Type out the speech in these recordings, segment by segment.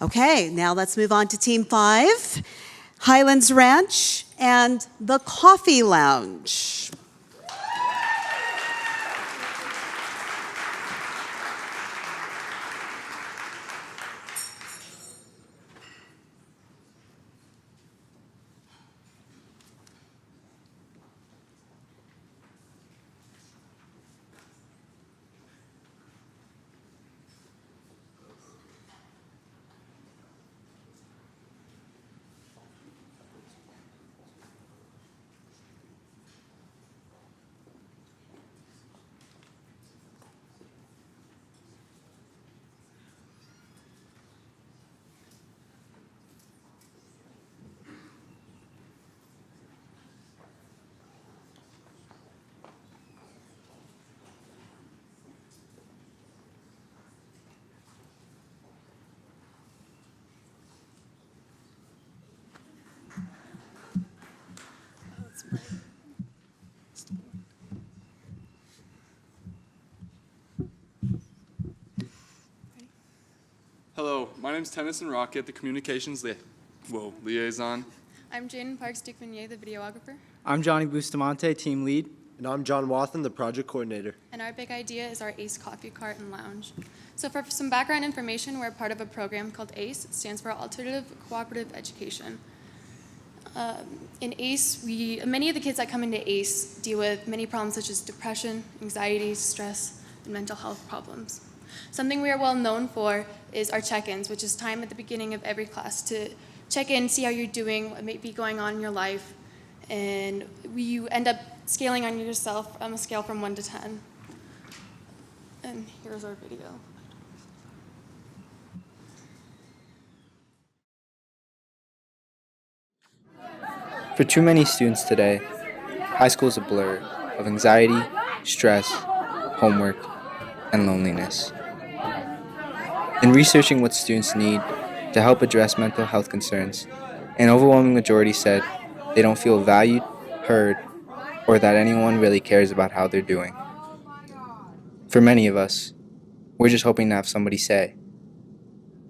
Okay, now let's move on to Team 5, Highlands Ranch and the Coffee Lounge. Hello, my name is Tennyson Rocket, the communications liaison. I'm Jaden Parks-Duquevinier, the videographer. I'm Johnny Bustamante, team lead. And I'm John Wathen, the project coordinator. And our big idea is our ACE Coffee Cart and Lounge. So for some background information, we're part of a program called ACE. It stands for Alternative Cooperative Education. In ACE, many of the kids that come into ACE deal with many problems such as depression, anxiety, stress, and mental health problems. Something we are well known for is our check-ins, which is time at the beginning of every class to check in, see how you're doing, what may be going on in your life, and you end up scaling on yourself on a scale from 1 to 10. And here's our video. For too many students today, high school is a blur of anxiety, stress, homework, and loneliness. In researching what students need to help address mental health concerns, an overwhelming majority said they don't feel valued, heard, or that anyone really cares about how they're doing. For many of us, we're just hoping to have somebody say,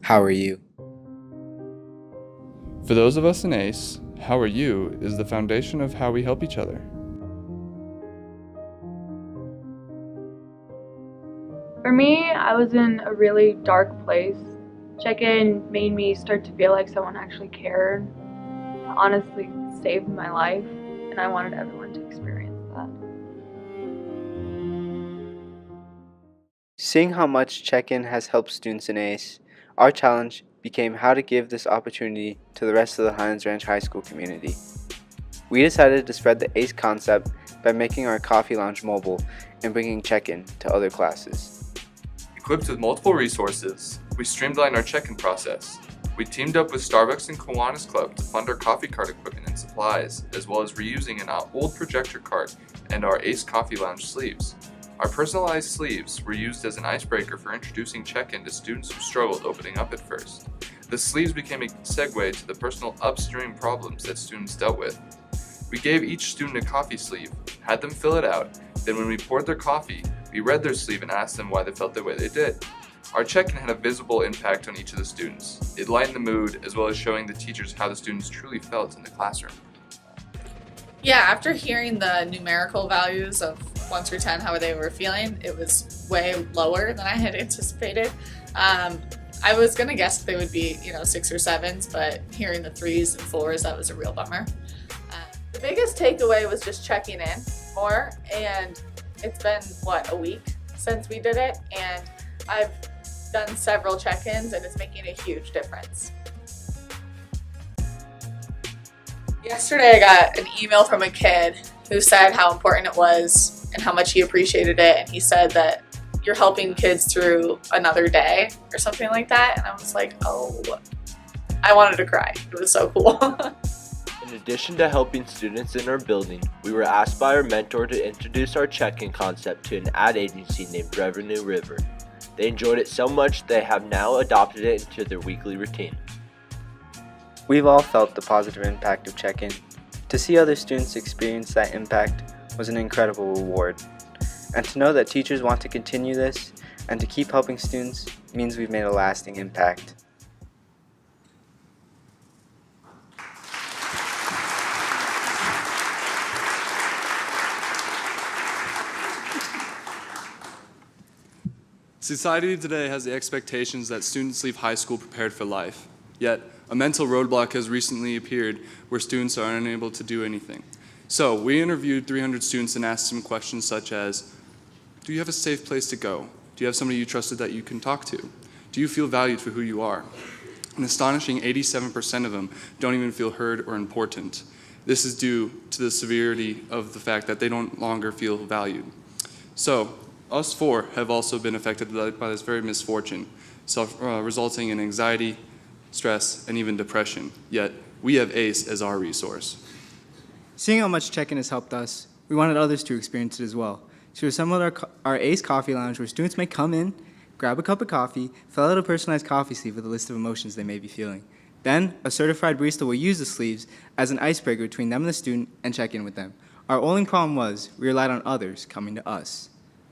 "How are you?" For those of us in ACE, how are you is the foundation of how we help each other. For me, I was in a really dark place. Check-in made me start to feel like someone actually cared. It honestly saved my life, and I wanted everyone to experience that. Seeing how much check-in has helped students in ACE, our challenge became how to give this opportunity to the rest of the Highlands Ranch High School community. We decided to spread the ACE concept by making our coffee lounge mobile and bringing check-in to other classes. Equipped with multiple resources, we streamlined our check-in process. We teamed up with Starbucks and Kiwanis Club to fund our coffee cart equipment and supplies, as well as reusing an old projector cart and our ACE Coffee Lounge sleeves. Our personalized sleeves were used as an icebreaker for introducing check-in to students who struggled opening up at first. The sleeves became a segue to the personal upstream problems that students dealt with. We gave each student a coffee sleeve, had them fill it out, then when we poured their coffee, we read their sleeve and asked them why they felt the way they did. Our check-in had a visible impact on each of the students. It lightened the mood, as well as showing the teachers how the students truly felt in the classroom. Yeah, after hearing the numerical values of 1 through 10, how they were feeling, it was way lower than I had anticipated. I was gonna guess they would be, 6 or 7s, but hearing the 3s and 4s, that was a real bummer. The biggest takeaway was just checking in more, and it's been, a week since we did it, and I've done several check-ins, and it's making a huge difference. Yesterday I got an email from a kid who said how important it was and how much he appreciated it, and he said that you're helping kids through another day or something like that, and I was like, oh, I wanted to cry. It was so cool. In addition to helping students in our building, we were asked by our mentor to introduce our check-in concept to an ad agency named Revenue River. They enjoyed it so much they have now adopted it into their weekly routine. We've all felt the positive impact of check-in. To see other students experience that impact was an incredible reward. And to know that teachers want to continue this and to keep helping students means we've made a lasting impact. Society today has the expectations that students leave high school prepared for life. Yet, a mental roadblock has recently appeared where students are unable to do anything. So, we interviewed 300 students and asked them questions such as, do you have a safe place to go? Do you have somebody you trusted that you can talk to? Do you feel valued for who you are? An astonishing 87% of them don't even feel heard or important. This is due to the severity of the fact that they don't longer feel valued. So, us four have also been affected by this very misfortune, resulting in anxiety, stress, and even depression. Yet, we have ACE as our resource. Seeing how much check-in has helped us, we wanted others to experience it as well. So we assembled our ACE Coffee Lounge where students may come in, grab a cup of coffee, fill out a personalized coffee sleeve with a list of emotions they may be feeling. Then, a certified barista will use the sleeves as an icebreaker between them and the student and check in with them. Our only problem was we relied on others coming to us.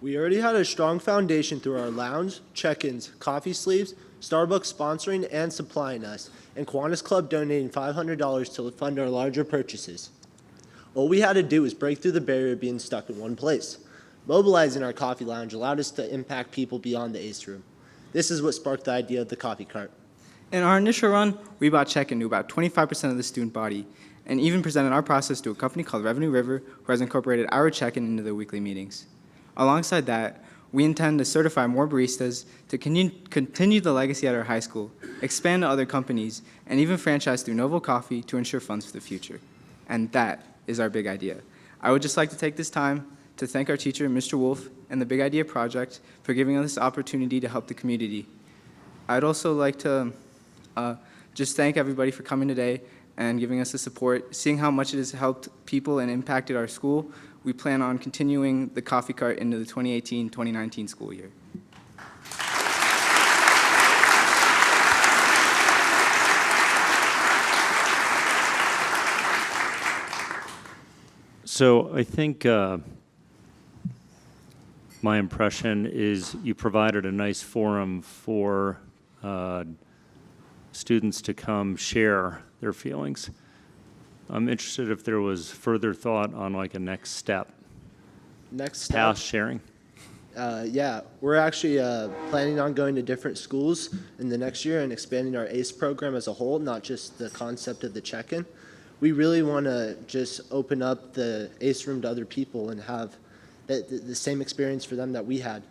We already had a strong foundation through our lounge, check-ins, coffee sleeves, Starbucks sponsoring and supplying us, and Kiwanis Club donating $500 to fund our larger purchases. All we had to do was break through the barrier of being stuck in one place. Mobilizing our coffee lounge allowed us to impact people beyond the ACE room. This is what sparked the idea of the coffee cart. In our initial run, we brought check-in to about 25% of the student body, and even presented our process to a company called Revenue River, who has incorporated our check-in into their weekly meetings. Alongside that, we intend to certify more baristas to continue the legacy at our high school, expand to other companies, and even franchise through Novo Coffee to ensure funds for the future. And that is our big idea. I would just like to take this time to thank our teacher, Mr. Wolf, and the Big Idea Project for giving us this opportunity to help the community. I'd also like to just thank everybody for coming today and giving us the support. Seeing how much it has helped people and impacted our school, we plan on continuing the coffee cart into the 2018-2019 school year. So I think my impression is you provided a nice forum for students to come share their feelings. I'm interested if there was further thought on like a next step. Next step? Past sharing. Yeah, we're actually planning on going to different schools in the next year and expanding our ACE program as a whole, not just the concept of the check-in. We really want to just open up the ACE room to other people and have the same experience for them that we had,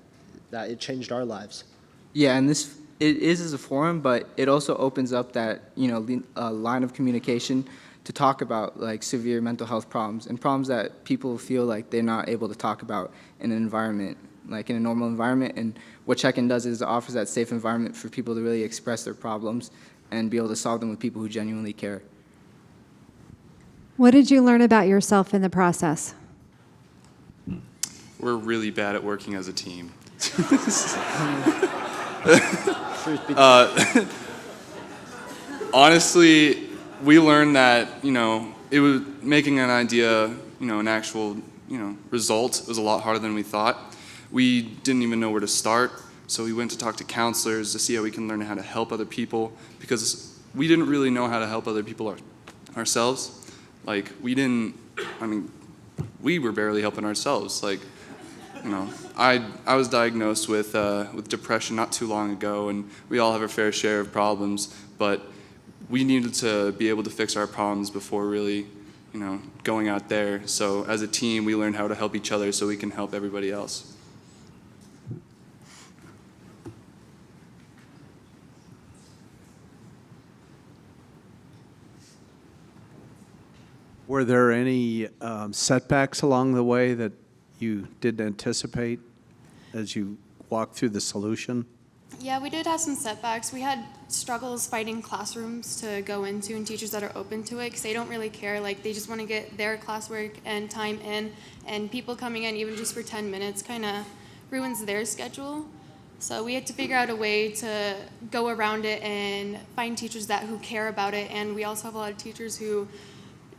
that it changed our lives. Yeah, and it is as a forum, but it also opens up that line of communication to talk about like severe mental health problems and problems that people feel like they're not able to talk about in an environment, like in a normal environment. And what check-in does is it offers that safe environment for people to really express their problems and be able to solve them with people who genuinely care. What did you learn about yourself in the process? We're really bad at working as a team. Honestly, we learned that, it was making an idea, an actual, result was a lot harder than we thought. We didn't even know where to start, so we went to talk to counselors to see how we can learn how to help other people, because we didn't really know how to help other people ourselves. Like, we were barely helping ourselves. Like, I was diagnosed with depression not too long ago, and we all have our fair share of problems, but we needed to be able to fix our problems before really, going out there. So as a team, we learned how to help each other so we can help everybody else. Were there any setbacks along the way that you didn't anticipate as you walked through the solution? Yeah, we did have some setbacks. We had struggles finding classrooms to go into and teachers that are open to it because they don't really care. Like, they just want to get their classwork and time in, and people coming in even just for 10 minutes kind of ruins their schedule. So we had to figure out a way to go around it and find teachers who care about it. And we also have a lot of teachers who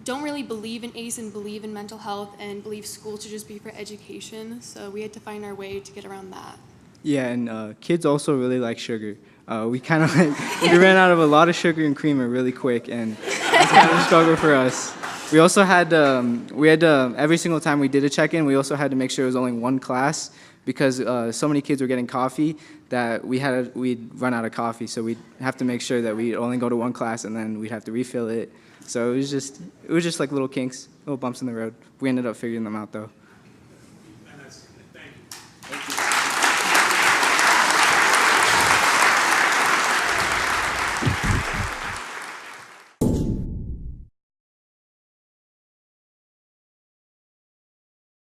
don't really believe in ACE and believe in mental health and believe school should just be for education. So we had to find our way to get around that. Yeah, and kids also really like sugar. We kind of we ran out of a lot of sugar and creamer really quick, and it's kind of a struggle for us. We also had every single time we did a check-in, we also had to make sure it was only one class because so many kids were getting coffee that we'd run out of coffee, so we'd have to make sure that we'd only go to one class and then we'd have to refill it. So it was just like little kinks, little bumps in the road. We ended up figuring them out though.